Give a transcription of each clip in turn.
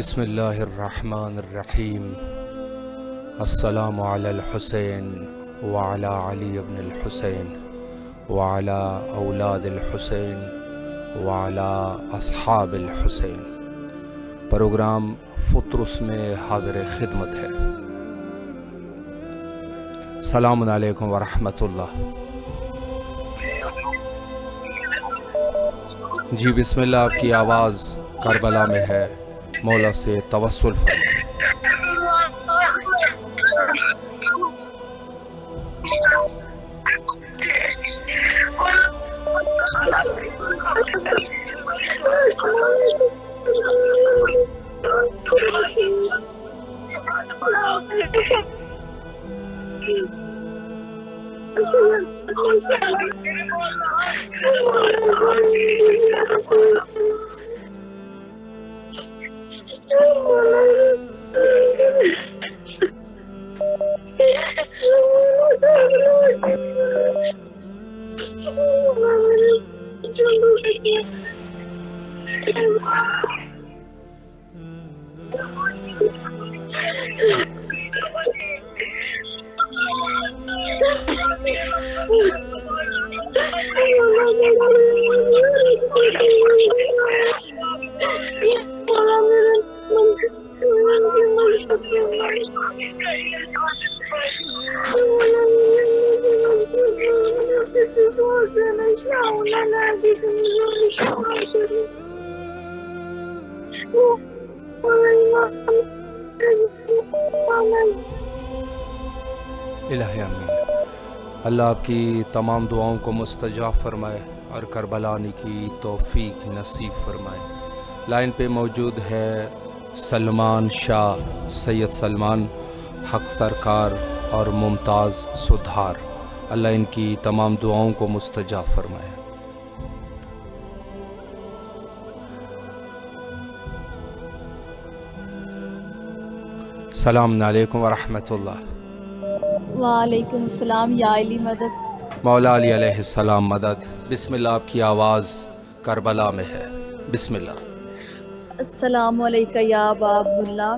بسم اللہ الرحمن الرحیم۔ السلام علی الحسین وعلی علی ابن الحسین وعلی اولاد الحسین وعلی اصحاب الحسین۔ پروگرام فطرس میں حاضر خدمت ہے۔ السلام علیکم ورحمۃ اللہ۔ جی بسم اللہ، آپ کی آواز کربلا میں ہے، مولا سے توسل فرمائیں۔ الہی آمین۔ اللہ آپ کی تمام دعاؤں کو مستجاب فرمائے اور کربلا آنے کی توفیق نصیب فرمائے۔ لائن پہ موجود ہے سلمان شاہ، سید سلمان حق سرکار اور ممتاز سدھار۔ اللہ ان کی تمام دعاؤں کو مستجاب فرمائے۔ السلام علیکم ورحمۃ اللہ۔ وعلیکم السلام یا علی مدد۔ مولا علی علیہ السلام مدد۔ بسم اللہ، آپ کی آواز کربلا میں ہے، بسم اللہ۔ السلام علیکم یا باب اللہ۔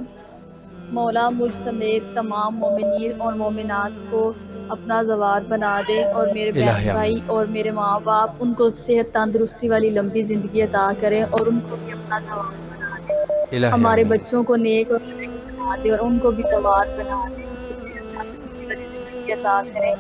مولا مجھ سمیت تمام مومنین اور مومنات کو اپنا زوار بنا دے، اور میرے بہن بھائی اور میرے ماں باپ، ان کو صحت تندرستی والی لمبی زندگی عطا کرے اور ان کو بھی اپنا زوار بنا دے۔ ہمارے بچوں کو نیک اور بنا دے اور ان کو بھی زوار بنا دے عطا کریں۔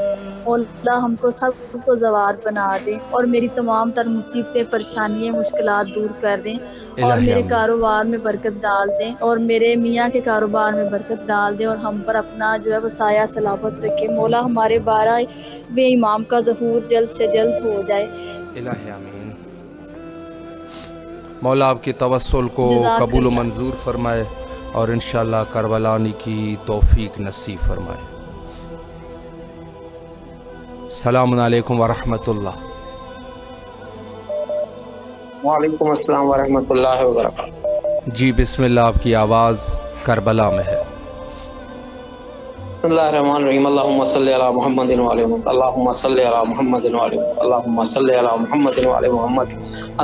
اللہ ہم کو سب کو زوار بنا دیں اور میری تمام تر مصیبتیں، پریشانیاں، مشکلات دور کر دیں، اور میرے کاروبار میں برکت ڈال دیں، اور میرے میاں کے کاروبار میں برکت ڈال دیں، اور ہم پر اپنا جو ہے وہ سایہ سلامت رکھے۔ مولا ہمارے 12ویں امام کا ظہور جلد سے جلد ہو جائے۔ الہی آمین۔ مولا آپ کی توسل کو قبول و منظور فرمائے اور انشاءاللہ کربلا آنے کی توفیق نصیب فرمائے۔ السلام علیکم ورحمۃ اللہ۔ وعلیکم السلام ورحمۃ اللہ وبرکاتہ۔ جی بسم اللہ، آپ کی آواز کربلا میں ہے۔ بسم اللہ الرحمن الرحیم۔ اللہم صلی علی محمد وعلی محمد، اللہم صلی علی محمد وعلی محمد، اللہم صلی علی محمد وعلی محمد۔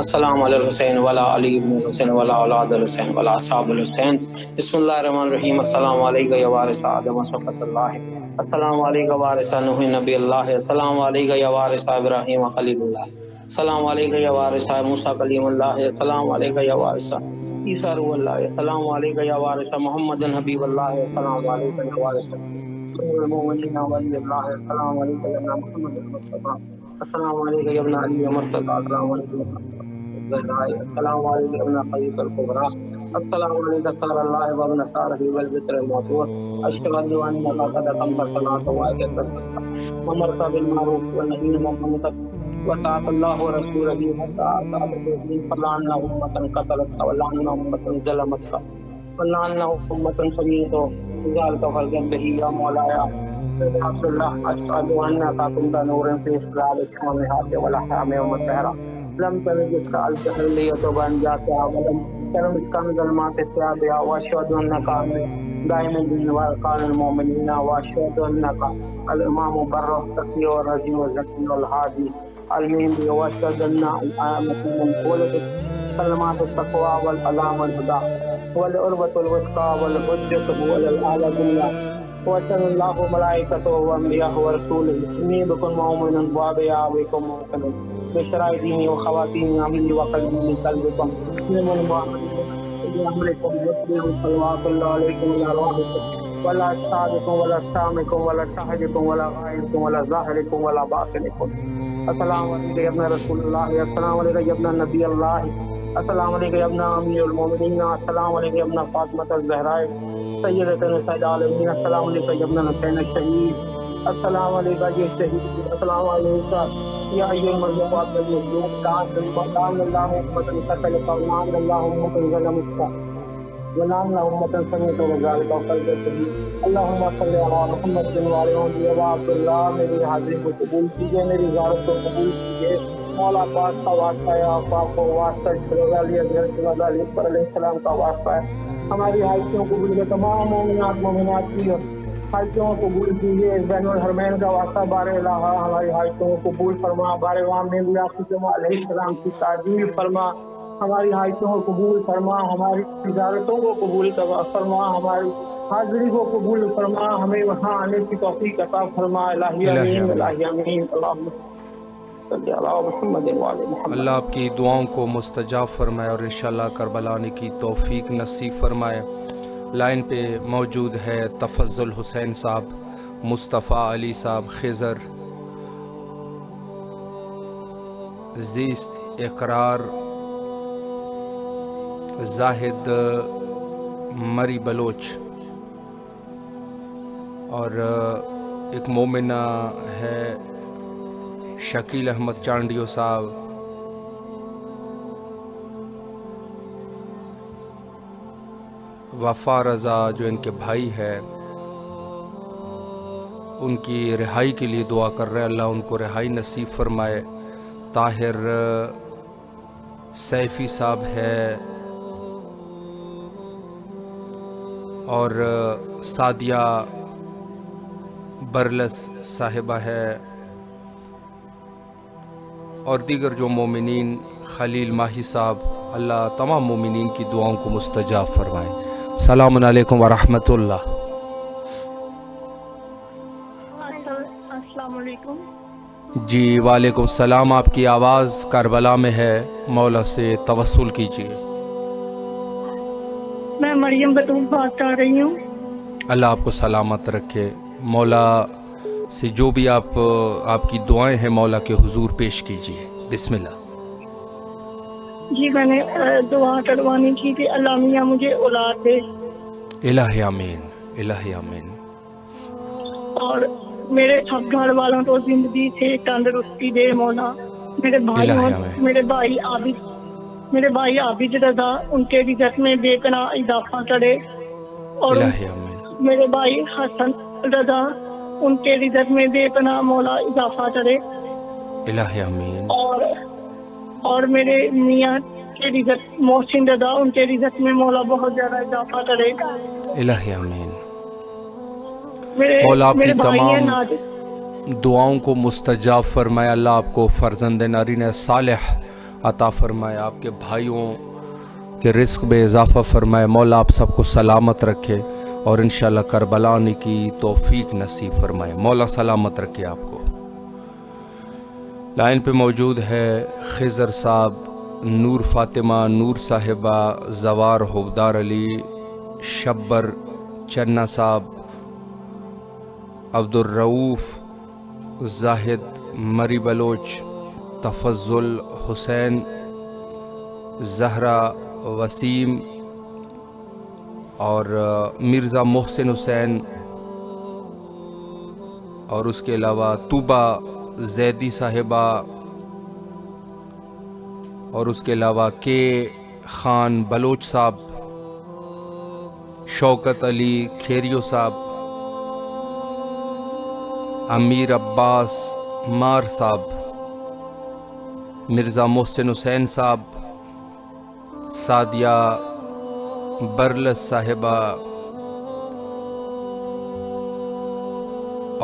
السلام علی الحسین وعلی علی ابن الحسین وعلی اولاد الحسین وعلی اصحاب الحسین۔ بسم اللہ الرحمن الرحیم۔ السلام علیکم یا وارث آدم صفوۃ اللہ، السلام علیکم وارث نوح نبی اللہ، السلام علیکم یا وارث ابراہیم خلیل اللہ، السلام علیکم یا وارث موسیٰ کلیم اللہ، السلام علیکم یا وارث عیسیٰ روح اللہ، السلام علیکم یا وارث محمد حبیب اللہ، السلام علیکم یا وارث المؤمنین ولی اللہ، السلام علیکم یا محمد المصطفیٰ، السلام علیکم یا ابن علی مرتضیٰ، السلام علیکم السلام علیکم یا ابن خلیفۃ الکبریٰ، السلام علیکم صلی اللہ وابن صالح والبتر المعطور، اشهد انک قد اقمت الصلاۃ وآتیت الزکاۃ وامرت بالمعروف والنہی عن المنکر وطاعت اللہ ورسولہ حتی اتاک الدین، فلعن امة قتلتک ولعن امة ظلمتک ولعن امة سمیتک ذلک فرزن بہی یا مولایا عبد اللہ، اشهد انک كنت نورا فی اخلال السماوات والارحام ومطهرا لم تلد الجاهلیة بانجاتها ولم تلد كنز المات الثابها، واشهد انك دائم الدين وارقان المؤمنين، واشهد انك الامام بر التقي والرزي والزكي والهادي المهدي، واشهد ان الامة من ولدت كلمات التقوى والعلام والهدى، والعروة الوثقى والحجة على الأعلى بالله وصلى الله ملائكته وأنبياءه ورسوله إني بكم مؤمن وبكم موقن بشرى ديني وخواتيم عملي وقلبي من قلبكم مسلم المؤمن بأمركم يتبع صلوات الله عليكم وعلى أرواحكم ولا أجسادكم ولا أجسامكم ولا شهدكم ولا غائبكم ولا ظاهركم ولا باطنكم السلام علیکم یا ابن رسول اللہ، السلام علیکم یا ابن نبی اللہ، السلام علیکم یا ابن امیر المومنین، السلام علیکم یا ابن فاطمۃ الزہراء سیدۃ نساء العالمین، السلام علیکم یا ابن حسین الشہید، السلام علیکم یا شہید، السلام علیکم یا ایھا المظلوم عبد المظلوم، دان اللہ امۃ قتل قومان اللہ امۃ ظلم غلام امۃ سمیت وذالک وقلب شہید۔ اللہم صلی علی محمد وعلی آلہ وصحبہ اللہ۔ میری حاضری کو قبول کیجیے، میری زیارت کو قبول کیجیے۔ مولا پاک کا واسطہ ہے، آپ کو واسطہ شہداء علی اکبر علیہ السلام کا واسطہ ہے۔ ہماری حاجتوں کو قبول کیجیے، تمام مومنات کی حاجتوں کو قبول کیجیے۔ بین الحرمین کا واسطہ بار الہ ہماری حاجتوں کو قبول فرما۔ بار وام نے بھی آپ علیہ السلام کی تعجیل فرما، ہماری حاجتوں کو قبول فرما، ہماری تجارتوں کو قبول فرما، ہماری حاضری کو قبول فرما، ہمیں وہاں آنے کی توفیق عطا فرما۔ الہی آمین، الہی آمین۔ اللہم صلی علی محمد وعلی محمد۔ اللہ آپ کی دعاؤں کو مستجاب فرمائے اور انشاءاللہ کربلا آنے کی توفیق نصیب فرمائے۔ لائن پہ موجود ہے تفضل حسین صاحب، مصطفیٰ علی صاحب خضر، زیست اقرار، زاہد مری بلوچ، اور ایک مومنہ ہے شکیل احمد چانڈیو صاحب، وفا رضا جو ان کے بھائی ہے، ان کی رہائی کے لیے دعا کر رہے ہیں، اللہ ان کو رہائی نصیب فرمائے۔ طاہر سیفی صاحب ہے اور سعدیہ برلس صاحبہ ہے، اور دیگر جو مومنین، خلیل ماہی صاحب، اللہ تمام مومنین کی دعاؤں کو مستجاب فرمائے۔ السلام علیکم ورحمۃ اللہ۔ السلام علیکم۔ جی وعلیکم السلام، آپ کی آواز کربلا میں ہے، مولا سے توسل کیجیے۔ میں مریم بطول بات کر رہی ہوں۔ اللہ آپ کو سلامت رکھے، مولا سے جو بھی آپ کی دعائیں ہیں مولا کے حضور پیش کیجیے، بسم اللہ۔ جی میں نے دعا کروانی تھی کہ اللہ میاں مجھے اولاد دے۔ الہ آمین، الہ آمین۔ اور میرے سب گھر والوں کو زندگی سے تندرستی دے مولا۔ میرے بھائی عابد رضا، ان کے رزق میں بے پناہ اضافہ کرے، اور میرے بھائی حسن رضا، ان کے رزق میں بے پناہ مولا اضافہ کرے، الہ آمین۔ اور میرے میاں کے رزق محسن رضا، ان کے رزق میں مولا بہت زیادہ اضافہ کرے، الہ آمین۔ مولا آپ کی تمام دعاؤں کو مستجاب فرمائے، اللہ آپ کو فرزند نرین صالح عطا فرمائے، آپ کے بھائیوں کے رزق میں اضافہ فرمائے، مولا آپ سب کو سلامت رکھے اور انشاءاللہ کربلا آنے کی توفیق نصیب فرمائے، مولا سلامت رکھے آپ کو۔ لائن پہ موجود ہے خضر صاحب، نور فاطمہ، نور صاحبہ، زوار حبدار علی، شبر چنہ صاحب، عبدالرؤوف، زاہد مری بلوچ، تفضل حسین، زہرا وسیم، اور مرزا محسن حسین، اور اس کے علاوہ طوبہ زیدی صاحبہ، اور اس کے علاوہ کے خان بلوچ صاحب، شوکت علی کھیریو صاحب، امیر عباس مار صاحب، مرزا محسن حسین صاحب، سعدیہ برلس صاحبہ،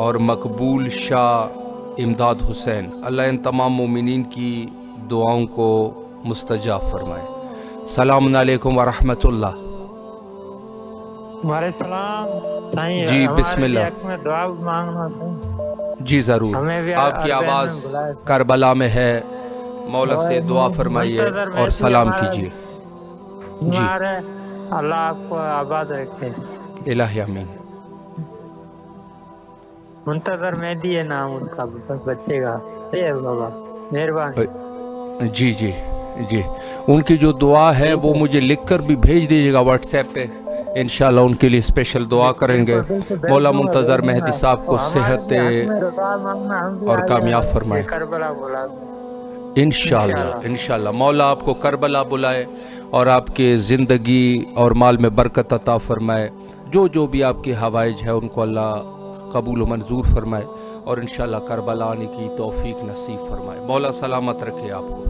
اور مقبول شاہ امداد حسین۔ اللہ ان تمام مومنین کی دعاؤں کو مستجاب فرمائے۔ السلام علیکم ورحمۃ اللہ۔ ہمارے سلام سائیں، جی بسم ہمارے اللہ. حق میں دعا مانگنا تھا. جی ضرور. ہمیں بھی آپ کی اربعین میں آواز بلایا تھا. کربلا میں ہے، مولا سے دعا فرمائیے منتظر اور مہدی سلام ہمارا کیجیے. جی بیمار ہے، اللہ آپ کو آباد رکھے. الہی آمین. منتظر مہدی ہے نام اس کا بچے کا. اے بابا مہربانی. جی جی جی، ان کی جو دعا ہے وہ مجھے لکھ کر بھی بھیج دیجیے گا واٹس ایپ پہ، انشاءاللہ ان کے لیے اسپیشل دعا کریں گے. بالکل بھیج مولا دوں گا، منتظر بھیج دوں مہدی گا. صاحب کو ہمارے صحت بھی حق میں دعا مانگنا، ہم بھی اور آ کامیاب جائیں فرمائے یہ کربلا بلا. انشاءاللہ. انشاءاللہ مولا آپ کو کربلا بلائے اور آپ کے زندگی اور مال میں برکت عطا فرمائے. جو بھی آپ کے حوائج ہے ان کو اللہ قبول و منظور فرمائے اور انشاءاللہ کربلا آنے کی توفیق نصیب فرمائے. مولا سلامت رکھے آپ کو.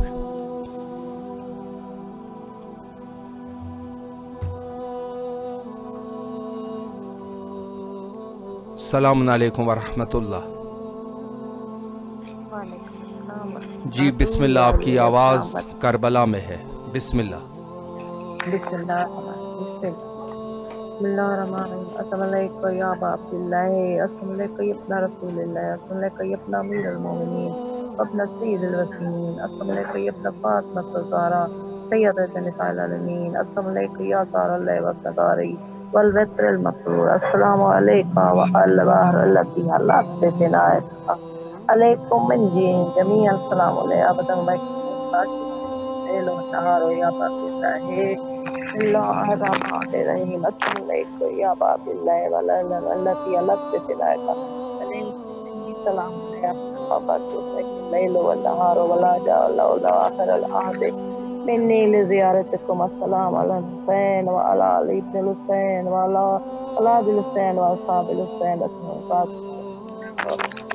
السلام علیکم ورحمۃ اللہ. جی بسم اللہ، آپ کی آواز کربلا میں ہے. بسم اللہ. بسم اللہ بسم اللہ الرحمن الرحیم. السلام علیکم یا ابا عبداللہ، السلام علیکم اپنا رسول اللہ، السلام علیکم اپنا امیر المومنین، اپنا سید الوسیمین، السلام علیکم اپنا فاطمہ الزہرا سیدۃ نساء العالمین، السلام علیکم یا سار اللہ وسداری والوتر المسرور. السلام علیکم وآلہ اللہ کی حالات سے بنائے علیکم من جین جمیع. السلام علیکم ابدا لو نہارو یا باقی اللہ الرحمن الرحیم. السلام علیکم یا باب اللہ ولا اللہ کی الگ سے ہدایت سلام علیکم بابا تو لیل و نہار ولا جاء ولا آخر العهد منی لزیارتکم. السلام علی الحسین وعلی علی ابن الحسین وعلی اولاد الحسین واصحاب الحسین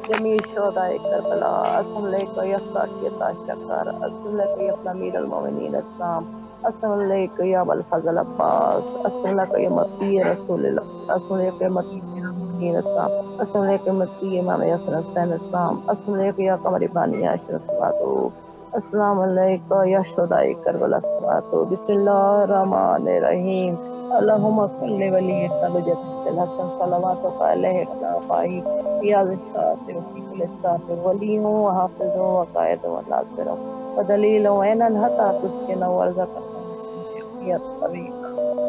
جمیع شہداء کربلا. السلام علیکم یا ساکیتا شکر. السلام علیکم یا اپنا امیر المومنین اسلام. السلام علیکم یا ابوالفضل عباس. السلام علیکم یا مطیع رسول اللہ. السلام علیکم یا مطیع المومنین اسلام. السلام علیکم یا مطیع امام حسن حسین اسلام. السلام علیکم یا قمر بانی عاشر صلواتو. السلام علیکم یا شہداء کربلا صلواتو. بسم اللہ الرحمن الرحیم. اللہم صلی ولی تبجت الحسن صلواتک علیہ کلافائی ریاض الساعت وفی کل الساعت ولی و حافظ و قائد و ناصر ودلیل و عین الحطا تسکن و ارزق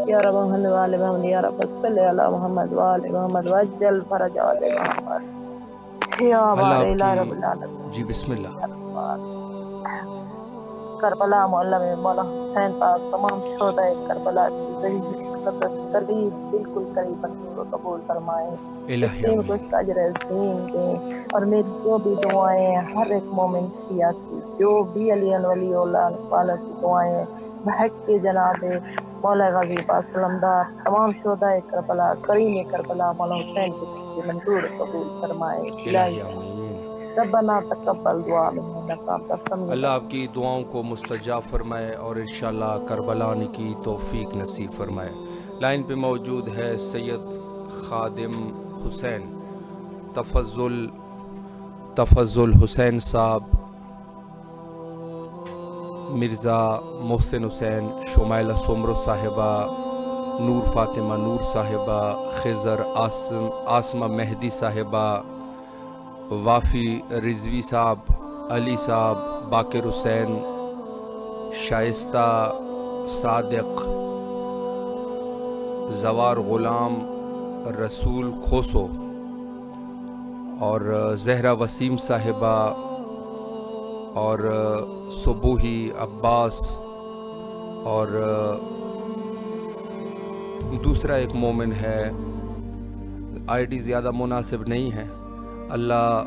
یا رب محمد وآل محمد. یا رب صلی علی محمد وآل محمد وجل فرج آل محمد یا بار الہ رب العالمین. جی بسم اللہ. کربلا معلم مولا حسین پاک تمام شہداء کربلا کی ذریعے قریب بالکل قریب کو قبول فرمائے، اس کو اس کا اجر عظیم دیں. اور میری جو بھی دعائیں ہیں ہر ایک مومن کیا کی، جو بھی علی ولی اللہ والا کی دعائیں بحق کے جناب مولا غازی پاک سلمدار تمام شہداء کربلا کریم کربلا مولا حسین کی منظور قبول فرمائے. الہی ربنا تقبل دعا اللہ آپ کی دعاؤں کو مستجاب فرمائے اور انشاءاللہ کربلا آنے کی توفیق نصیب فرمائے. لائن پہ موجود ہے سید خادم حسین تفضل حسین صاحب، مرزا محسن حسین، شمائلہ سمرو صاحبہ، نور فاطمہ نور صاحبہ، خضر آسمہ مہدی صاحبہ، وافی رضوی صاحب، علی صاحب، باقر حسین، شائستہ صادق، زوار غلام، رسول کھوسو اور زہرہ وسیم صاحبہ اور صبوحی عباس اور دوسرا ایک مومن ہے، آئی ڈی زیادہ مناسب نہیں ہے. اللہ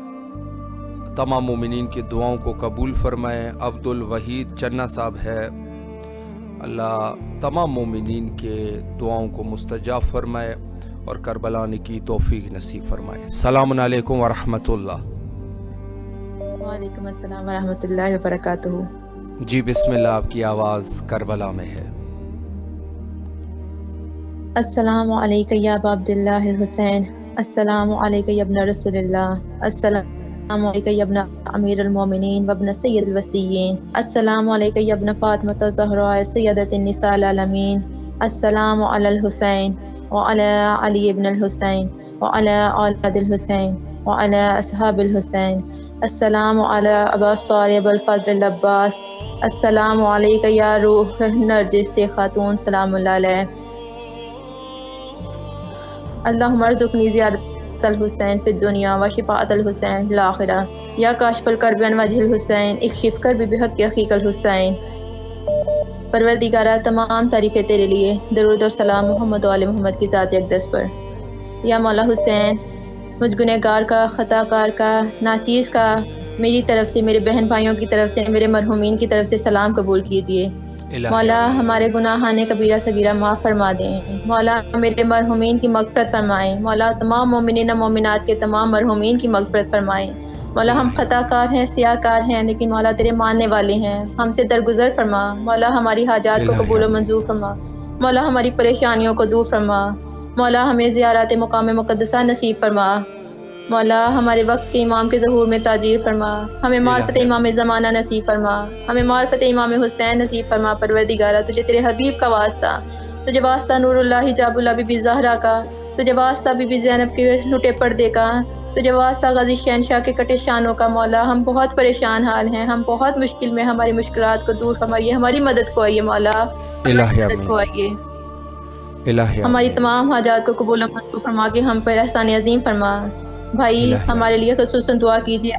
تمام مومنین کی دعاؤں کو قبول فرمائے. عبد الوحید چنا صاحب ہے، اللہ تمام مومنین کے دعاؤں کو مستجاب فرمائے اور کربلا آنے کی توفیق نصیب فرمائے. السلام علیکم ورحمۃ اللہ. وعلیکم السلام ورحمۃ اللہ وبرکاتہ. جی بسم اللہ، آپ کی آواز کربلا میں ہے. السلام علیکم یا ابا عبداللہ حسین. السلام علیکم یا ابن رسول اللہ. السلام علیکم یا ابن امیر المومنین و ابن سید الوسیین. السلام علیکم یا ابن فاطمہ الزہراء سیدۃ النساء العالمین. السلام علی الحسین وعلى علي بن الحسين وعلى أولاد الحسين وعلى أصحاب الحسين. السلام على أبا صالح أبا الفضل العباس. السلام عليك يا روح نرجس خاتون سلام الله عليه. اللهم ارزقني زيارة الحسين في الدنيا وشفاعة الحسين في الآخرة. يا كاشف الكرب عن وجه الحسين اکشف کرب بحق اخیک الحسین. پروردگارہ تمام تعریفیں تیرے لیے، درود اور سلام محمد و آل محمد کی ذات اقدس پر. یا مولا حسین، مجھ گنہگار کا، خطا کار کا، ناچیز کا میری طرف سے، میرے بہن بھائیوں کی طرف سے، میرے مرحومین کی طرف سے سلام قبول کیجیے. مولا ہمارے گناہان کبیرہ صغیرہ معاف فرما دیں. مولا میرے مرحومین کی مغفرت فرمائیں. مولا تمام مومنین و مومنات کے تمام مرحومین کی مغفرت فرمائیں. مولا ہم خطا کار ہیں، سیاہ کار ہیں، لیکن مولا تیرے ماننے والے ہیں. ہم سے درگزر فرما. مولا ہماری حاجات کو قبول و منظور فرما. مولا ہماری پریشانیوں کو دور فرما. مولا ہمیں زیارت مقام مقدسہ نصیب فرما. مولا ہمارے وقت کے امام کے ظہور میں تاجیر فرما. ہمیں معرفت امام زمانہ نصیب فرما. ہمیں معرفت امام حسین نصیب فرما. پروردگارہ تجھے تیرے حبیب کا واسطہ، تجھے واسطہ نور اللہ حجاب اللہ بی بی زہرا کا، تجھے واسطہ بی بی زینب کے لٹے پردے کا، تجھے واسطہ غازی شہنشاہ کے کٹے شانوں کا. مولا ہم بہت پریشان حال ہیں، ہم بہت مشکل میں، ہماری مشکلات کو دور فرمائیے، ہماری مدد کو آئیے. مولا مدد کو آئیے، ہماری تمام حاجات کو قبول و منظور فرما کے ہم پر احسان عظیم فرما. بھائی ہمارے لیے خصوصاً دعا کیجیے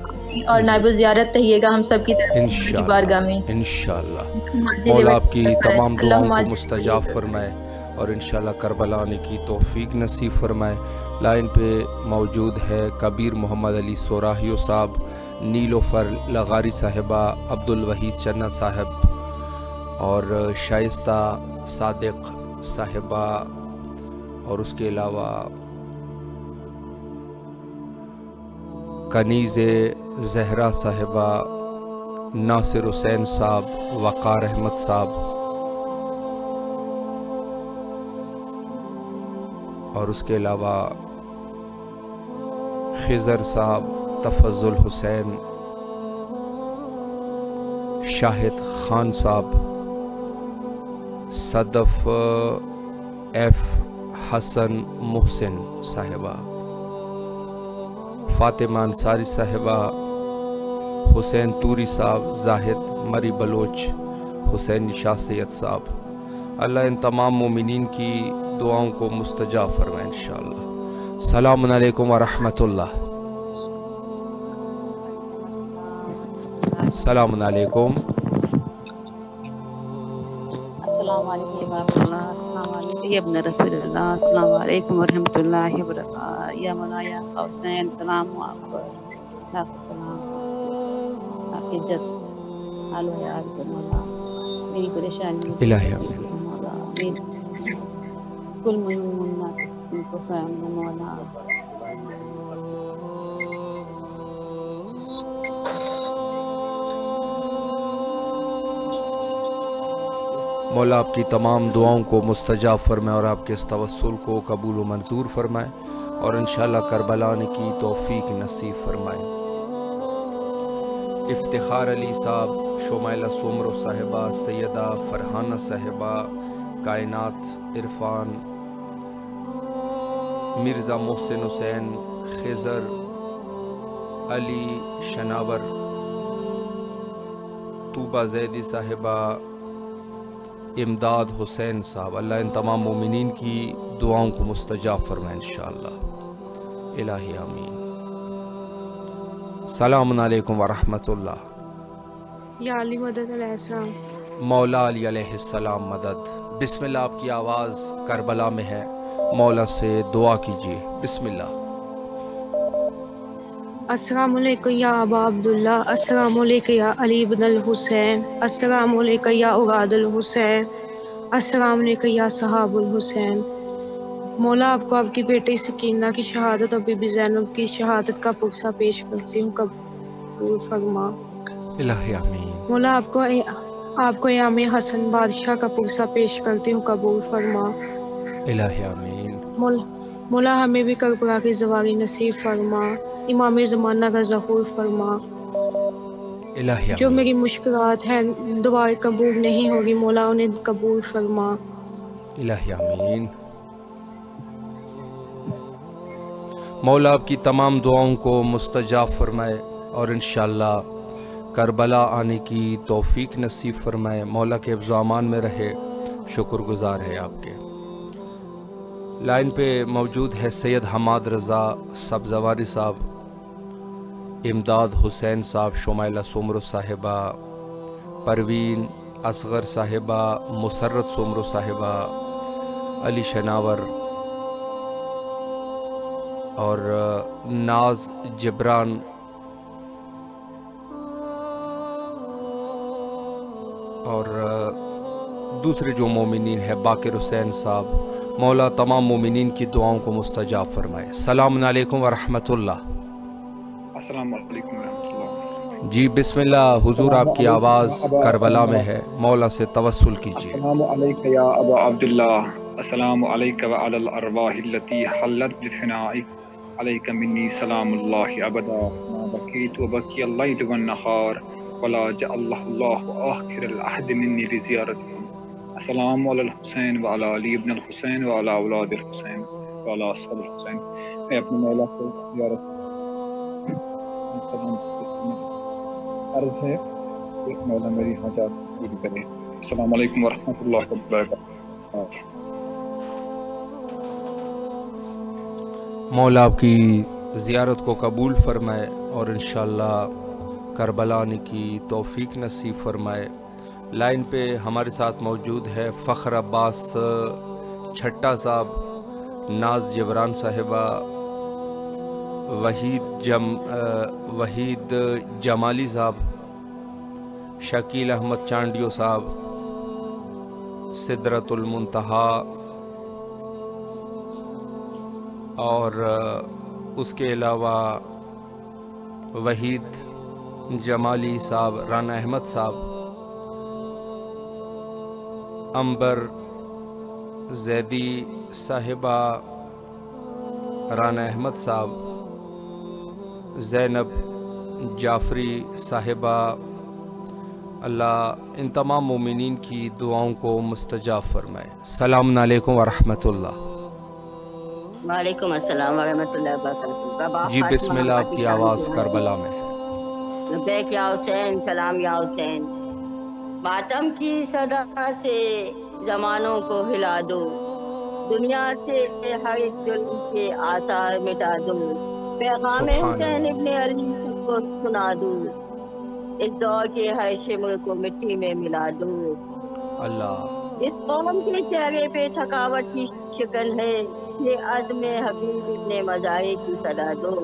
اور نائب زیارت رہیے گا ہم سب کی طرف کی بارگاہ میں انشاءاللہ. مولا آپ کی تمام دعاؤں کو مستجاب فرمائے اور انشاءاللہ کربلا آنے کی توفیق نصیب فرمائے. لائن پہ موجود ہے کبیر محمد علی سوراہیو صاحب، نیلوفر لغاری صاحبہ، عبدالوحید چنا صاحب اور شائستہ صادق صاحبہ، اور اس کے علاوہ کنیز زہرا صاحبہ، ناصر حسین صاحب، وقار احمد صاحب، اور اس کے علاوہ خضر صاحب، تفضل حسین، شاہد خان صاحب، صدف ایف حسن محسن صاحبہ، فاطمہ انصاری صاحبہ، حسین توری صاحب، زاہد مری بلوچ، حسین نشاط سید صاحب. اللہ ان تمام مومنین کی دعاؤں کو مستجاب فرمائے انشاءاللہ. السلام علیکم ورحمۃ اللہ. السلام علیکم. السلام علیکم ورحمۃ اللہ. السلام علیکم یا ابن رسول اللہ. السلام علیکم ورحمۃ اللہ وبرکاتہ. یا مولایا حسین سلام آپ پر، لاکھوں سلام آپ کی عزت حال و حیات کو. مولا میری پریشانی الہی مولا کل منا تو فہم مولا. مولا آپ کی تمام دعاؤں کو مستجاب فرمائے اور آپ کے اس توسل کو قبول و منظور فرمائے اور انشاءاللہ کربلا آنے کی توفیق نصیب فرمائے. افتخار علی صاحب، شمائلہ سومرو صاحبہ، سیدہ فرحانہ صاحبہ، کائنات عرفان، مرزا محسن حسین، خضر علی شناور، طوبہ زیدی صاحبہ، امداد حسین صاحب. اللہ ان تمام مومنین کی دعاؤں کو مستجاب فرمائے انشاءاللہ. الہی آمین. السلام علیکم ورحمۃ اللہ. یا علی مدد علیہ السلام. مولا علی علیہ السلام مدد. بسم اللہ. آپ کی آواز کربلا میں ہے، مولا سے دعا کیجیے. بسم اللہ. السلام علیکم یا ابا عبداللہ. السلام علیکم یا علی بن الحسین. السلام علیکم یا اولاد الحسین. السلام علیکم یا صحاب الحسین. مولا آپ کو آپ کی بیٹی سکینہ کی شہادت اور بی بی زینب کی شہادت کا پرسہ پیش کرتی ہوں، قبول فرما. الہی آمین. مولا آپ کو امام حسن بادشاہ کا پرسہ پیش کرتی ہوں، قبول فرما. الہی آمین. مولا ہمیں بھی کربلا کی زواری نصیب فرما، امام زمانہ کا ظہور فرما. الہی جو میری مشکلات ہیں دعائیں قبول نہیں ہوگی، مولا انہیں قبول فرما. الہی آمین. مولا آپ کی تمام دعاؤں کو مستجاب فرمائے اور انشاءاللہ کربلا آنے کی توفیق نصیب فرمائے۔ مولا کے حفظ و امان میں رہے، شکر گزار ہے آپ کے۔ لائن پہ موجود ہے سید حماد رضا سبزواری صاحب، امداد حسین صاحب، شمائلہ سومرو صاحبہ، پروین اصغر صاحبہ، مسرت سومرو صاحبہ، علی شناور اور ناز جبران، اور دوسرے جو مومنین ہیں باقر حسین صاحب۔ مولا تمام مومنین کی دعاؤں کو مستجاب فرمائے۔ السلام علیکم ورحمۃ اللہ۔ السلام علیکم ورحمۃ اللہ۔ جی بسم اللہ حضور، آپ کی آواز کربلا میں ہے، مولا سے توسل کیجیے۔ السلام علیکم یا ابا عبداللہ، السلام علیکم وعلی الارواح التي حلت بفنائک، علیک منی سلام اللہ ابدا، ما بقیت وبقی اللیل والنہار ولا جعل اللہ آخر العہد منی بزیارتکم۔ السلام علی الحسین وعلی علی ابن الحسین وعلی اولاد الحسین وعلی اصحاب الحسین۔ میں اپنی مولا کو زیارت عرض ہے کہ مولا میری حاجات پوری کرے۔ السلام علیکم ورحمۃ اللہ وبرکاتہ۔ مولا آپ کی زیارت کو قبول فرمائے اور انشاءاللہ کربلا آنے کی توفیق نصیب فرمائے۔ لائن پہ ہمارے ساتھ موجود ہے فخر عباس چھٹا صاحب، ناز جبران صاحبہ، وحید جمالی صاحب، شکیل احمد چانڈیو صاحب، سدرت المنتہا، اور اس کے علاوہ وحید جمالی صاحب، رانا احمد صاحب، امبر زیدی صاحبہ، رانا احمد صاحب، زینب جعفری صاحبہ۔ اللہ ان تمام مومنین کی دعاؤں کو مستجاب فرمائے۔ السلام علیکم ورحمۃ اللہ۔ وعلیکم السلام ورحمۃ اللہ وبرکاتہ۔ جی بسم اللہ، آپ کی آواز کربلا میں ہے۔ لبیک یا حسین، سلام یا حسین۔ ماتم کی صدا سے زمانوں کو ہلا دو، دنیا سے ہر ایک ظلم کے آثار مٹا دو، پیغام حسین ابن علی کو سنا دو، اس دور کے ہر شمر کو مٹی میں ملا دو۔ اللہ اس قوم کے چہرے پہ تھکاوٹ کی شکن ہے، یہ عزم حبیب ابن مزارے کی صدا دو۔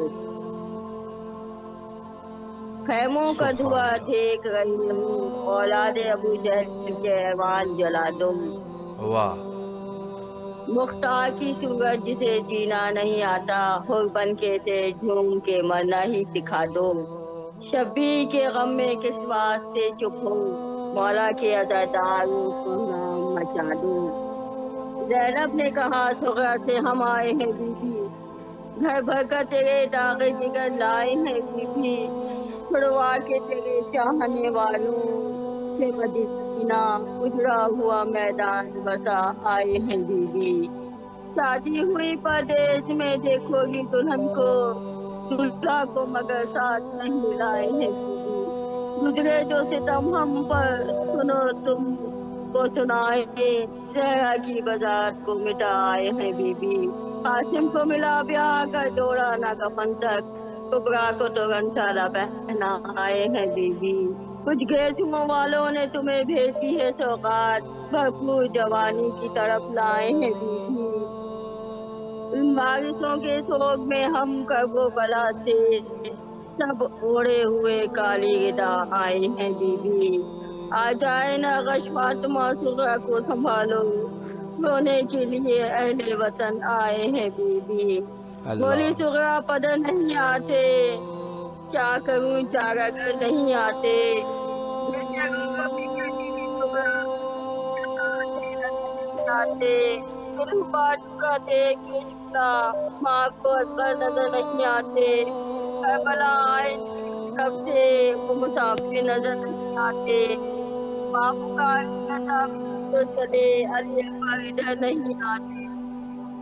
خیموں کا دھواں دیکھ رہی ہوں، اولاد ابو جہل کے ایوان جلا دو۔ واہ مختار کی صورت جسے جینا نہیں آتا، حر بن کے تھے جھوم کے مرنا ہی سکھا دو۔ شبیر کے غم میں کس واسطے چپ ہو، مولا کے عزاداروں کو نام مچا دو۔ زینب نے کہا صغرا سے ہم آئے ہیں بی بی، گھر بھر کر تیرے داغ جگر لائے ہیں بی بی، چھڑوا کے تیرے چاہنے والوں سے مدینہ، اجڑا ہوا میدان بسا آئے ہیں بی بی۔ شادی ہوئی پردیس میں دیکھو گی دلہن کو، دلہا کو مگر ساتھ نہیں لائے ہیں بی بی۔ گزرے جو ستم ہم پر سنو تم کو سنائے، زہرا کی بذات کو مٹائے ہیں بی بی۔ قاسم کو ملا بیاہ کر جوڑا نہ کفن تک، ٹکڑا کو تو گھنٹالہ پہنا آئے ہیں بی بی۔ کچھ گھیسوں والوں نے تمہیں بھیجی ہے سوغات، بھرپور جوانی کی طرف لائے ہیں بی بی۔ ان وارثوں کے سوگ میں ہم کربو بلا سے سب اوڑے ہوئے کالی ردا آئے ہیں بی بی۔ آ جائے نہ غش فاطمہ صغرا کو سنبھالو، رونے کے لیے اہل وطن آئے ہیں بی بی۔ بولی صغرا پدر نہیں آتے، کیا کروں چارگر نہیں آتے، دل باٹا دیکھ کے جھولا، ماں کو اکبر نظر نہیں آتے، کربلا آئے کب سے وہ مسافر نظر نہیں آتے، باپ کا تو چلے علی اکبر ادھر نہیں آتے۔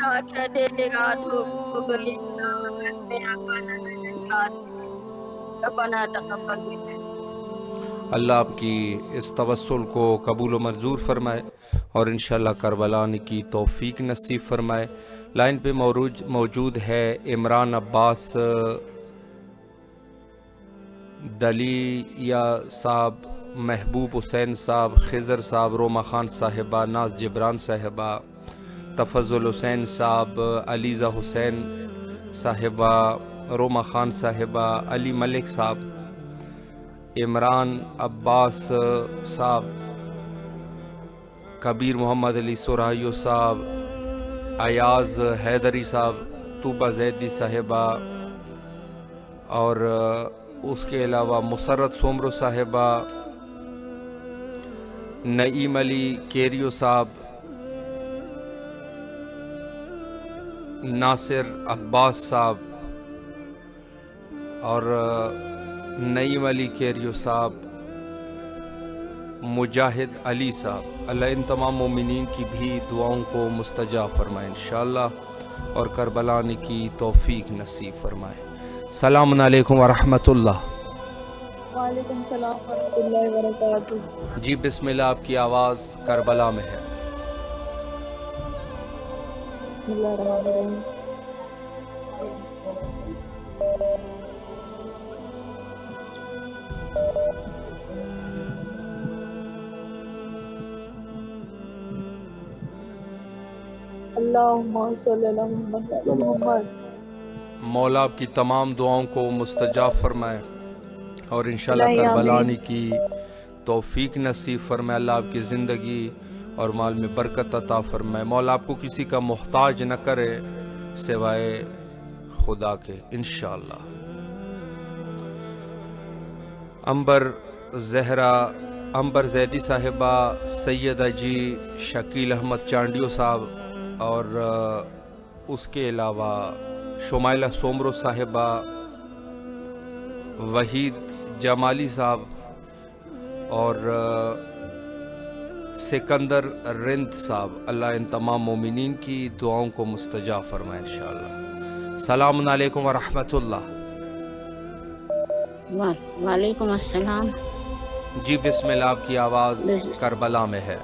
کیا دیر رات ہو گئی میرا کھانا نہیں کھاتی ربنا تقبل منا۔ اللہ آپ کی اس توسل کو قبول و منظور فرمائے اور انشاءاللہ کربلا آنے کی توفیق نصیب فرمائے۔ لائن پہ موجود ہے عمران عباس دلیہ صاحب، محبوب حسین صاحب، خضر صاحب، روما خان صاحبہ، ناز جبران صاحبہ، تفضل حسین صاحب، علیزہ حسین صاحبہ، روما خان صاحبہ، علی ملک صاحب، عمران عباس صاحب، کبیر محمد علی سرائیو صاحب، ایاز حیدری صاحب، طوبہ زیدی صاحبہ، اور اس کے علاوہ مسرت سومرو صاحبہ، نعیم علی کیریو صاحب، ناصر عباس صاحب اور نعیم علی کیریو صاحب، مجاہد علی صاحب۔ اللہ ان تمام مومنین کی بھی دعاؤں کو مستجاب فرمائے انشاءاللہ اور کربلا آنے کی توفیق نصیب فرمائے۔ السلام علیکم ورحمۃ اللہ۔ وعلیکم السلام ورحمۃ اللہ وبرکاتہ۔ جی بسم اللہ، آپ کی آواز کربلا میں ہے۔ بسم اللہ الرحمن الرحیم۔ اللہم صلی علی محمد وعلی محمد۔ مولا آپ کی تمام دعاؤں کو مستجاب فرمائے اور انشاءاللہ کربلا آنے کی توفیق نصیب فرمائے۔ اللہ آپ کی زندگی اور مال میں برکت عطا فرمائے۔ مولا آپ کو کسی کا محتاج نہ کرے سوائے خدا کے انشاءاللہ۔ امبر زیدی صاحبہ، سیدہ جی شکیل احمد چانڈیو صاحب اور اس کے علاوہ شمائلہ سومرو صاحبہ، وحید جمالی صاحب اور سکندر رند صاحب۔ اللہ ان تمام مومنین کی دعاؤں کو مستجاب فرمائے انشاءاللہ۔ السلام علیکم ورحمۃ اللہ۔ وعلیکم السلام۔ جی بسم اللہ، آپ کی آواز کربلا میں ہے۔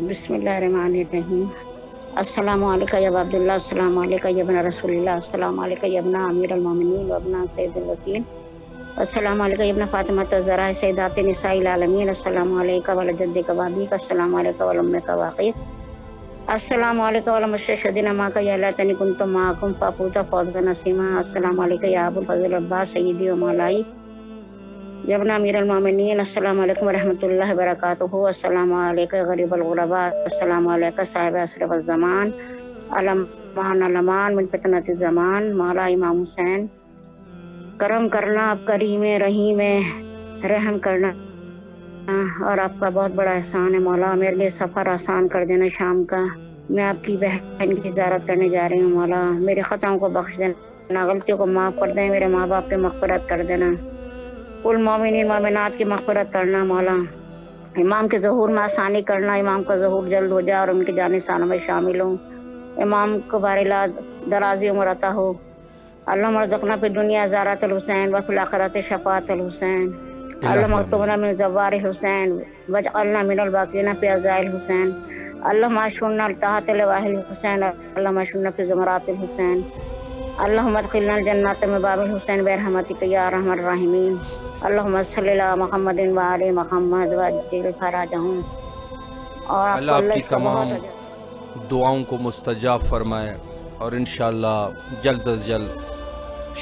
بسم اللہ الرحمن الرحیم۔ السلام علیکم یا ابا عبداللہ، السلام علیکم یا ابن رسول اللہ، السلام علیکم یا ابن امیر المومنین و ابن سید الوکیل، السلام علیکم یا ابن فاطمہ الزہرا سیدات نساء العالمین، السلام علیکم وعلی جدک وابیک، السلام علیکم وعلی امک واقعیت، السلام علیکم وعلی مستشہدین ماک یا لیتنی کنت معکم فافوز فوزا نسیما، السلام علیکم یا ابو الفضل عباس سیدی و مولائی یا ابن امیر المومنین، السلام علیکم ورحمۃ اللہ وبرکاتہ، السلام علیکم غریب الغرباء، السلام علیکم صاحب اشرف الزمان، علمان من فتنۃ الزمان، مولا امام حسین، کرم کرنا، آپ کریم رحیم رحم کرنا، اور آپ کا بہت بڑا احسان ہے مولا، میرے لیے سفر آسان کر دینا شام کا، میں آپ کی بہن کی زیارت کرنے جا رہی ہوں مولا، میری خطاؤں کو بخش دینا، غلطیوں کو معاف کر دیں، میرے ماں باپ کی مغفرت کر دینا، کل مومنین مومنات کی مغفرت کرنا مولا، امام کے ظہور میں آسانی کرنا، امام کا ظہور جلد ہو جائے اور ان کی جان سالوں میں شامل ہوں، امام کو بارعلاج درازی عمر عطا ہو، اللہم ارزقنا فی الدنیا زیارت الحسین وفی الآخرۃ شفاعت الحسین، اللہم اکتبنا من زوار الحسین واجعلنا من الباقین فی عزاء الحسین، اللہم اشرنا تحت لواء الحسین، اللہم اشرنا فی زمرات الحسین، اللہم ادخلنا الجنۃ من باب الحسین برحمتک یا ارحم الراحمین، اللہم صلی علی محمد وآل محمد وعجل فرجہم۔ اور اللہ آپ کی تمام دعاؤں کو مستجاب فرمائے اور انشاءاللہ جلد از جلد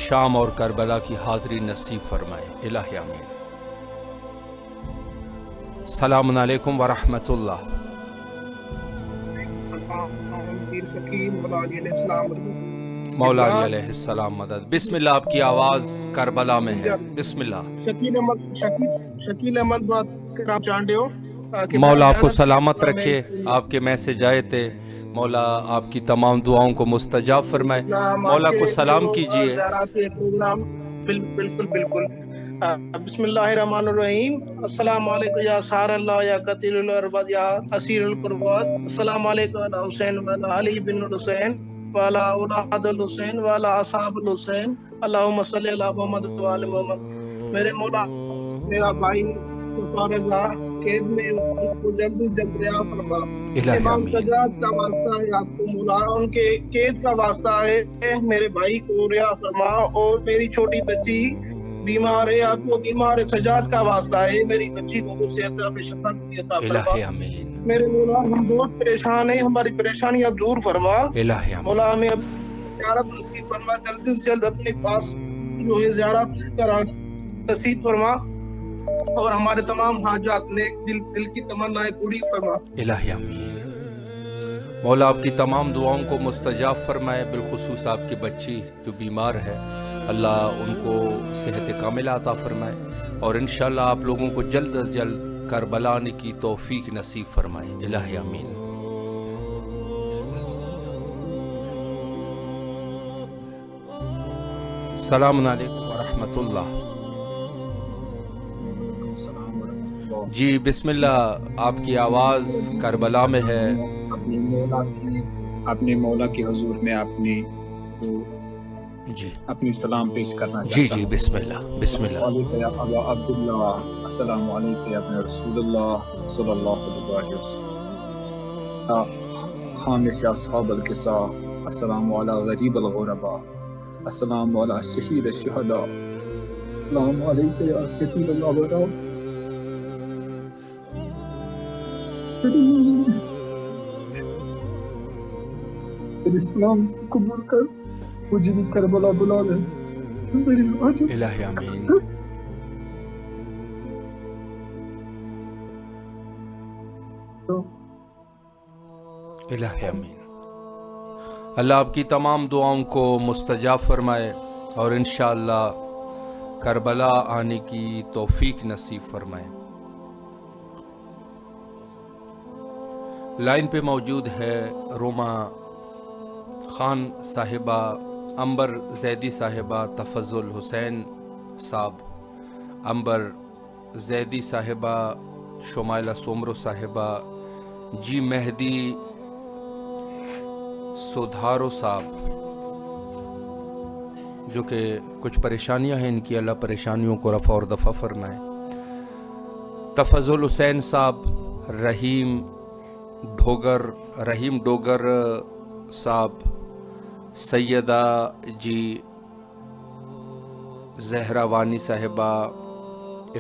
شام اور کربلا کی حاضری نصیب فرمائے، الہ آمین۔ السلام علیکم ورحمۃ اللہ۔ مولا علی علیہ السلام مدد۔ بسم اللہ، آپ کی آواز کربلا میں ہے، بسم اللہ۔ شکیل احمد چانڈیو، مولا آپ کو سلامت رکھے، آپ کے میسج آئے تھے، مولا آپ کی تمام دعاؤں کو مستجاب فرمائے، مولا کو سلام کیجئے۔ بالکل بالکل، بسم اللہ الرحمن الرحیم۔ السلام علیکم یا سار اللہ یا قتیل الارباد یا اسیر القربات، السلام علیکم علی حسین وعلی علی بن الحسین وعلی اولاد الحسین وعلی اصحاب الحسین، اللہم صلی علی محمد وعلی محمد۔ میرے مولا میرا بھائی رضا قید میں ان کو جلد سے جلد رہا فرما۔ امام سجاد کا واسطہ ہے آپ کو مولا، ان کے قید کا واسطہ ہے، میرے بھائی کو رہا فرما، اور میری چھوٹی بچی بیمار ہے، آپ کو بیمار سجاد کا واسطہ ہے، میری بچی کو صحت عطا شفا عطا فرما۔ میرے مولا ہم بہت پریشان ہیں، ہماری پریشانیاں دور فرما مولا، ہمیں زیارت نصیب فرما، جلد سے جلد اپنے پاس جو ہے زیارت کرا نصیب فرما، اور ہمارے تمام حاجات نیک دل کی تمنائیں پوری فرما۔ الہی آمین۔ مولا آپ کی تمام دعاؤں کو مستجاب فرمائے، بالخصوص آپ کی بچی جو بیمار ہے، اللہ ان کو صحت کاملہ عطا فرمائے، اور انشاءاللہ آپ لوگوں کو جلد از جلد کربلا آنے کی توفیق نصیب فرمائے۔ الہی آمین۔ السلام علیکم ورحمۃ اللہ۔ جی بسم اللہ، آپ کی آواز کربلا میں ہے۔ اپنے مولا کی حضور میں اپنی سلام پیش کرنا چاہتا ہوں۔ جی بسم اللہ بسم اللہ۔ علیکہ یا ابا عبداللہ، السلام علیکہ یا ابن رسول اللہ صلی اللہ علیہ وسلم، خامس اصحاب القصہ، السلام علی غریب الغرباء، السلام علی شہید الشہداء، السلام علیکہ یا کتیب الابرار، اسلام قبول کر، مجھے بھی کربلا بلا لے۔ الہی آمین۔ الہی آمین۔ اللہ آپ کی تمام دعاؤں کو مستجاب فرمائے، اور انشاءاللہ کربلا آنے کی توفیق نصیب فرمائے۔ لائن پہ موجود ہے روما خان صاحبہ، امبر زیدی صاحبہ، تفضل حسین صاحب، امبر زیدی صاحبہ، شمائلہ سومرو صاحبہ، جی مہدی سودھارو صاحب، جو کہ کچھ پریشانیاں ہیں ان کی، اللہ پریشانیوں کو رفع اور دفع فرمائے۔ تفضل حسین صاحب، رحیم ڈوگر صاحب، سیدہ جی زہرا وانی صاحبہ،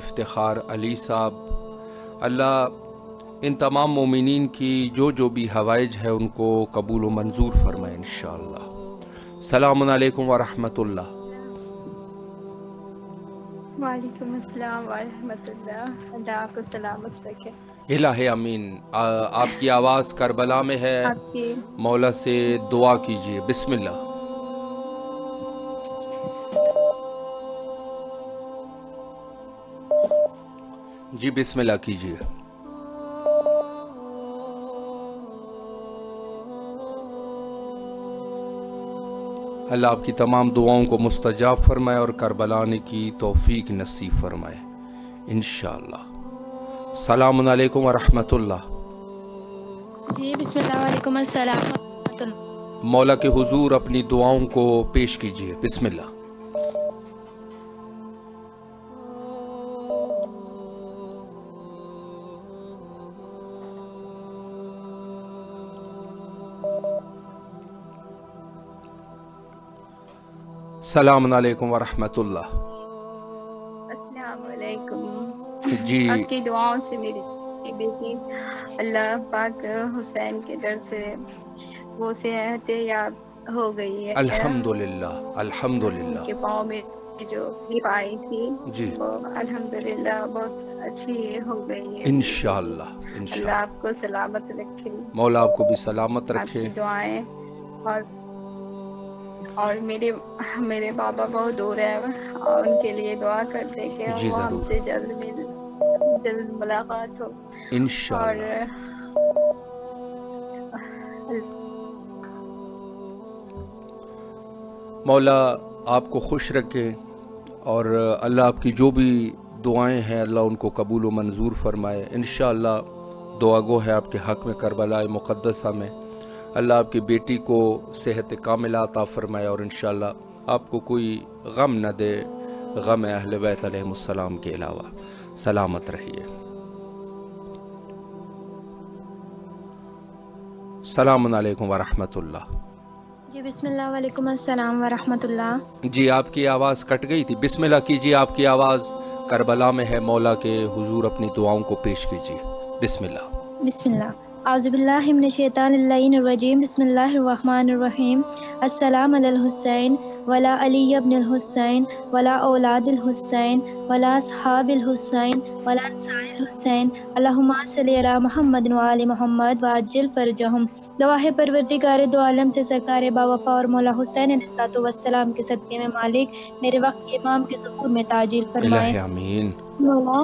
افتخار علی صاحب، اللہ ان تمام مومنین کی جو بھی حوائج ہے ان کو قبول و منظور فرمائے انشاءاللہ۔ السلام علیکم ورحمۃ اللہ۔ وعلیکم السلام ورحمۃ اللہ، اللہ آپ کو سلامت رکھے۔ الہی آمین۔ آپ کی آواز کربلا میں ہے، آپ کی مولا سے دعا کیجئے، بسم اللہ۔ جی بسم اللہ کیجئے۔ اللہ آپ کی تمام دعاؤں کو مستجاب فرمائے اور کربلا آنے کی توفیق نصیب فرمائے انشاءاللہ۔ السلام علیکم ورحمۃ اللہ۔ جی بسم اللہ، وعلیکم السلام ورحمۃ اللہ۔ مولا کے حضور اپنی دعاؤں کو پیش کیجئے، بسم اللہ۔ السلام علیکم ورحمۃ اللہ۔ السلام علیکم۔ جی آپ کی دعاؤں سے میری بیٹی اللہ پاک حسین کے در سے وہ صحت یاب ہو گئی ہے، الحمدللہ الحمدللہ۔ کے پاؤں میں جو پائی تھی جی وہ الحمدللہ بہت اچھی ہو گئی ہے انشاءاللہ اللہ انشاءاللہ۔ آپ کو سلامت رکھے، مولا آپ کو بھی سلامت آپ رکھے۔ کی دعائیں، اور میرے بابا بہت دور ہے، اور ان کے لیے دعا کرتے کہ جی وہ ہم ضرور سے جلد ملاقات ہو، انشاءاللہ۔ مولا آپ کو خوش رکھے اور اللہ آپ کی جو بھی دعائیں ہیں اللہ ان کو قبول و منظور فرمائے۔ انشاءاللہ دعا گو ہے آپ کے حق میں کربلا مقدسہ میں اللہ آپ کی بیٹی کو صحت کاملہ عطا فرمائے اور انشاءاللہ آپ کو کوئی غم نہ دے غم اہل بیت علیہم السلام کے علاوہ۔ سلامت رہیے۔ السلام علیکم ورحمۃ اللہ۔ جی بسم اللہ، وعلیکم السلام ورحمۃ اللہ۔ جی آپ کی آواز کٹ گئی تھی، بسم اللہ کیجیے، آپ کی آواز کربلا میں ہے، مولا کے حضور اپنی دعاؤں کو پیش کیجیے۔ بسم اللہ۔ بسم اللہ، اعوذ باللہ من الشیطان اللعین الرجیم، بسم اللہ الرحمن الرحیم۔ السلام علی الحسین ولا علی ابن الحسین ولا اولاد الحسین ولا اصحاب الحسین ولا انصار الحسین، اللہم صلی علی محمد وآل محمد وعجل فرجہم۔ دعا ہے پروردگار دو عالم سے سرکار باوفا اور مولا حسین علیہ السلام کے صدقے میں مالک میرے وقت کے امام کے ظہور میں تعجیل فرمائے۔ الہ آمین۔ مولا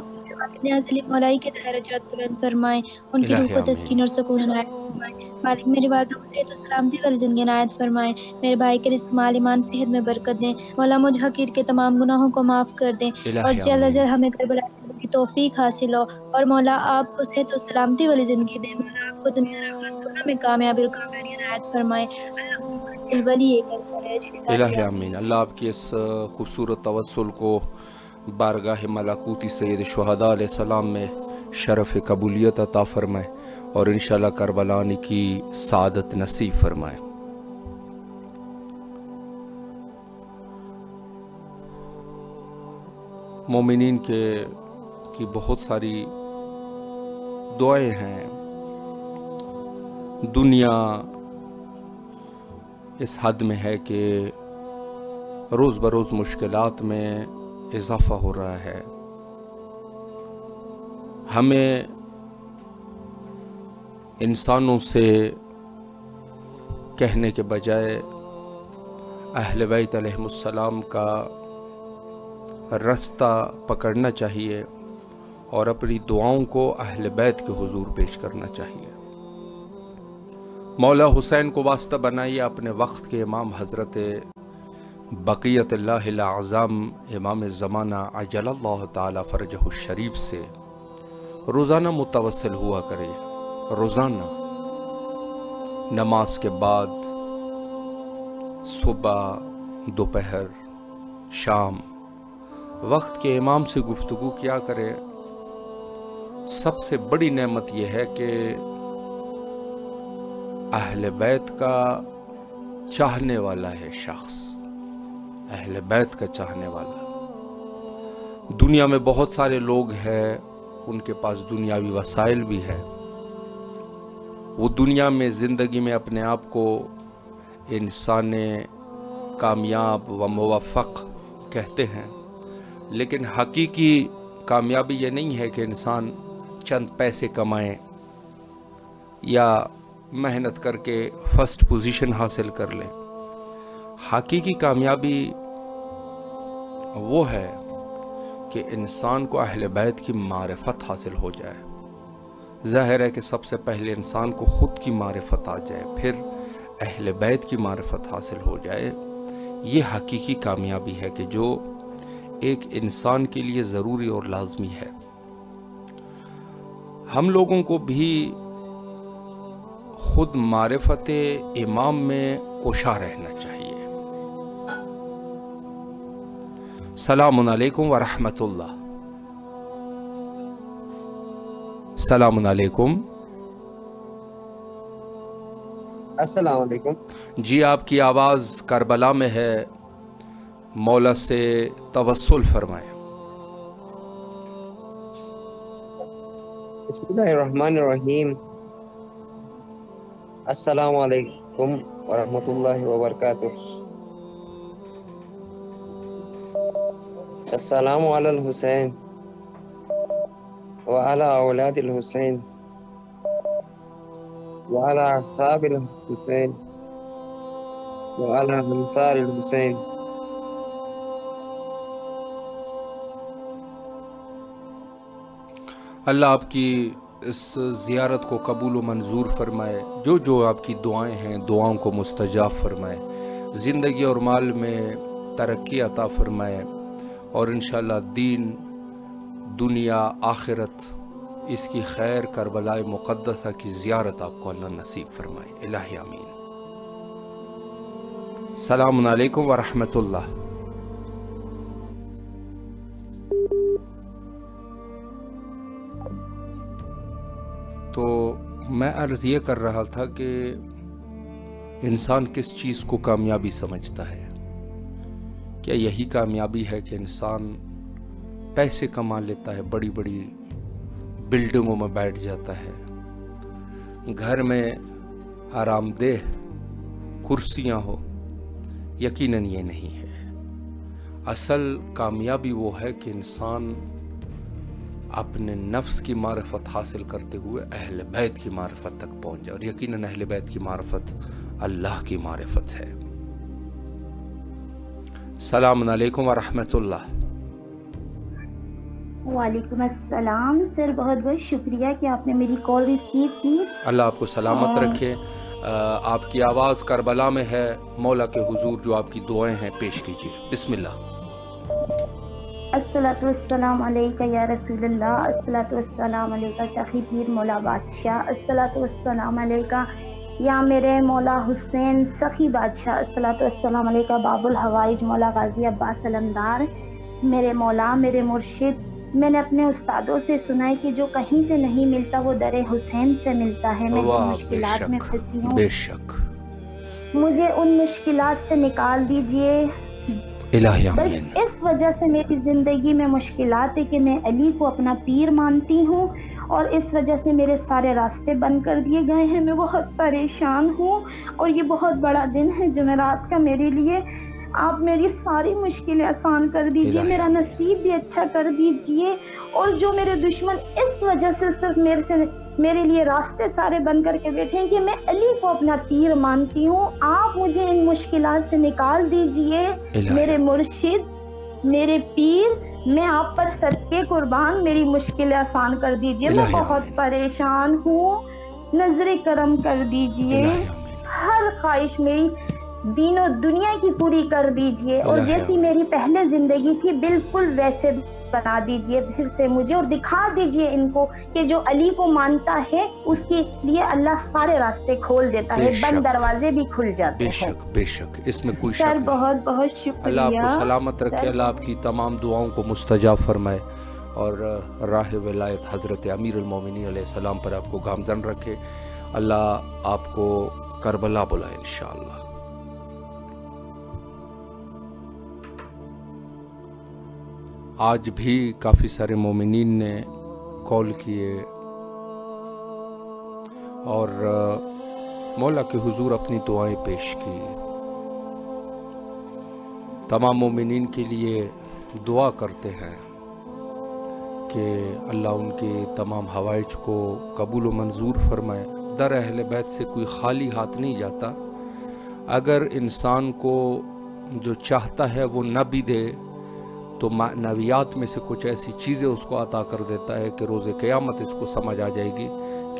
نازل مولائی کے درجات بلند فرمائے، ان کی روح کو تسکین اور سکون عنایت فرمائے۔ مالک میری والدہ کو تو سلامتی والی زندگی عنایت فرمائے، میرے بھائی کے رزق مال ایمان صحت میں برکت دیں، مولا مجھ حقیر کے تمام گناہوں کو معاف کر دیں اور جلد از جلد ہمیں کربلا کی توفیق حاصل ہو، اور مولا آپ کو صحت و سلامتی والی زندگی دیں، مولا آپ کو دنیا اور آخرت دونوں میں کامیابی اور کامیابی عنایت فرمائے۔ الہ آمین۔ اللہ آپ کی اس خوبصورت توسل کو بارگاہ ملکوتی سید شہداء علیہ السلام میں شرف قبولیت عطا فرمائے اور انشاءاللہ کربلانی کی سعادت نصیب فرمائے۔ مومنین کی بہت ساری دعائیں ہیں۔ دنیا اس حد میں ہے کہ روز بروز مشکلات میں اضافہ ہو رہا ہے۔ ہمیں انسانوں سے کہنے کے بجائے اہل بیت علیہم السلام کا رستہ پکڑنا چاہیے اور اپنی دعاؤں کو اہل بیت کے حضور پیش کرنا چاہیے۔ مولا حسین کو واسطہ بنائیے اپنے وقت کے امام حضرت بقیت اللہ الاعظم امام زمانہ عجل اللہ تعالی فرجہ الشریف سے روزانہ متوسل ہوا کرے۔ روزانہ نماز کے بعد، صبح، دوپہر، شام وقت کے امام سے گفتگو کیا کرے۔ سب سے بڑی نعمت یہ ہے کہ اہل بیت کا چاہنے والا ہے شخص، اہل بیت کا چاہنے والا۔ دنیا میں بہت سارے لوگ ہیں، ان کے پاس دنیاوی وسائل بھی ہے، وہ دنیا میں زندگی میں اپنے آپ کو انسان کامیاب و موفق کہتے ہیں، لیکن حقیقی کامیابی یہ نہیں ہے کہ انسان چند پیسے کمائیں یا محنت کر کے فرسٹ پوزیشن حاصل کر لیں۔ حقیقی کامیابی وہ ہے کہ انسان کو اہل بیت کی معرفت حاصل ہو جائے۔ ظاہر ہے کہ سب سے پہلے انسان کو خود کی معرفت آ جائے، پھر اہل بیت کی معرفت حاصل ہو جائے۔ یہ حقیقی کامیابی ہے کہ جو ایک انسان کے لیے ضروری اور لازمی ہے۔ ہم لوگوں کو بھی خود معرفت امام میں کوشاں رہنا چاہیے۔ السلام علیکم ورحمۃ اللہ۔ السلام علیکم۔ السلام علیکم۔ جی آپ کی آواز کربلا میں ہے، مولا سے توسل فرمائیں۔ بسم اللہ الرحمن الرحیم۔ السلام علیکم ورحمۃ اللہ وبرکاتہ۔ السلام علی الحسین وعلی اولاد الحسین وعلی اصحاب الحسین وعلی انصار الحسین۔ اللہ آپ کی اس زیارت کو قبول و منظور فرمائے، جو آپ کی دعائیں ہیں دعاؤں کو مستجاب فرمائے، زندگی اور مال میں ترقی عطا فرمائے اور انشاءاللہ دین دنیا آخرت اس کی خیر کربلا مقدسہ کی زیارت آپ کو اللہ نصیب فرمائے، الہی آمین۔ السلام علیکم ورحمۃ اللہ۔ تو میں عرض یہ کر رہا تھا کہ انسان کس چیز کو کامیابی سمجھتا ہے؟ کیا یہی کامیابی ہے کہ انسان پیسے کما لیتا ہے، بڑی بڑی بلڈنگوں میں بیٹھ جاتا ہے، گھر میں آرام دہ کرسیاں ہو؟ یقیناً یہ نہیں ہے۔ اصل کامیابی وہ ہے کہ انسان اپنے نفس کی معرفت حاصل کرتے ہوئے اہل بیت کی معرفت تک پہنچ جائے، اور یقیناً اہل بیت کی معرفت اللہ کی معرفت ہے۔ السلام علیکم ورحمۃ اللہ۔ وعلیکم السلام سر، بہت بہت شکریہ کہ آپ نے میری کال ریسیو کی۔ اللہ آپ کو سلامت رکھے۔ آپ کی آواز کربلا میں ہے، مولا کے حضور جو آپ کی دعائیں ہیں پیش کیجیے، بسم اللہ۔ الصلاۃ والسلام علیکہ یا رسول اللہ، الصلاۃ والسلام علیکہ سخی پیر مولا بادشاہ، الصلاۃ والسلام علیکہ یا میرے مولا حسین سخی بادشاہ، الصلاۃ والسلام علیکہ باب الحوائج مولا غازی عباس علمدار۔ میرے مولا، میرے مرشد، میں نے اپنے استادوں سے سنا ہے کہ جو کہیں سے نہیں ملتا وہ در حسین سے ملتا ہے۔ میں جن مشکلات میں پھنسی ہوں، بے شک مجھے ان مشکلات سے نکال دیجئے۔ الہی بس آمین۔ اس وجہ سے میری زندگی میں مشکلات ہے کہ میں علی کو اپنا پیر مانتی ہوں، اور اس وجہ سے میرے سارے راستے بند کر دیے گئے ہیں۔ میں بہت پریشان ہوں، اور یہ بہت بڑا دن ہے جمعرات کا میرے لیے۔ آپ میری ساری مشکلیں آسان کر دیجئے، میرا نصیب بھی اچھا کر دیجئے، اور جو میرے دشمن اس وجہ سے صرف میرے لیے راستے سارے بند کر کے بیٹھے ہیں کہ میں علی کو اپنا پیر مانتی ہوں، آپ مجھے ان مشکلات سے نکال دیجئے میرے مرشد، میرے پیر۔ میں آپ پر صدقے قربان، میری مشکلیں آسان کر دیجئے، میں بہت پریشان ہوں، نظر کرم کر دیجئے، ہر خواہش میری دین و دنیا کی پوری کر دیجئے، اور جیسی میری پہلے زندگی تھی بالکل ویسے بنا دیجئے پھر سے مجھے، اور دکھا دیجئے ان کو کہ جو علی کو مانتا ہے اس کے لیے اللہ سارے راستے کھول دیتا ہے، بند دروازے بھی کھل جاتے ہیں۔ بے شک بے شک، اس میں کوئی شک سر نہیں۔ بہت بہت شکریہ۔ اللہ آپ کو سلامت رکھے، اللہ آپ کی تمام دعاؤں کو مستجاب فرمائے، اور راہ ولایت حضرت امیر المومنین علیہ السلام پر آپ کو گامزن رکھے۔ اللہ آپ کو کربلا بلائے انشاءاللہ۔ آج بھی کافی سارے مومنین نے کال کیے اور مولا کے حضور اپنی دعائیں پیش کی۔ تمام مومنین کے لیے دعا کرتے ہیں کہ اللہ ان کے تمام حوائج کو قبول و منظور فرمائے۔ در اہل بیت سے کوئی خالی ہاتھ نہیں جاتا۔ اگر انسان کو جو چاہتا ہے وہ نہ بھی دے تو معنویات میں سے کچھ ایسی چیزیں اس کو عطا کر دیتا ہے کہ روز قیامت اس کو سمجھ آ جائے گی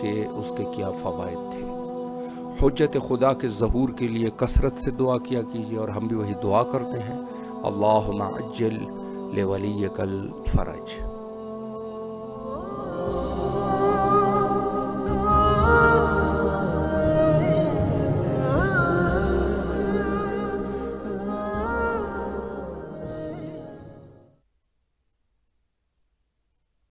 کہ اس کے کیا فوائد تھے۔ حجت خدا کے ظہور کے لیے کثرت سے دعا کیا کیجیے، اور ہم بھی وہی دعا کرتے ہیں، اللہم عجل لولیک الفرج۔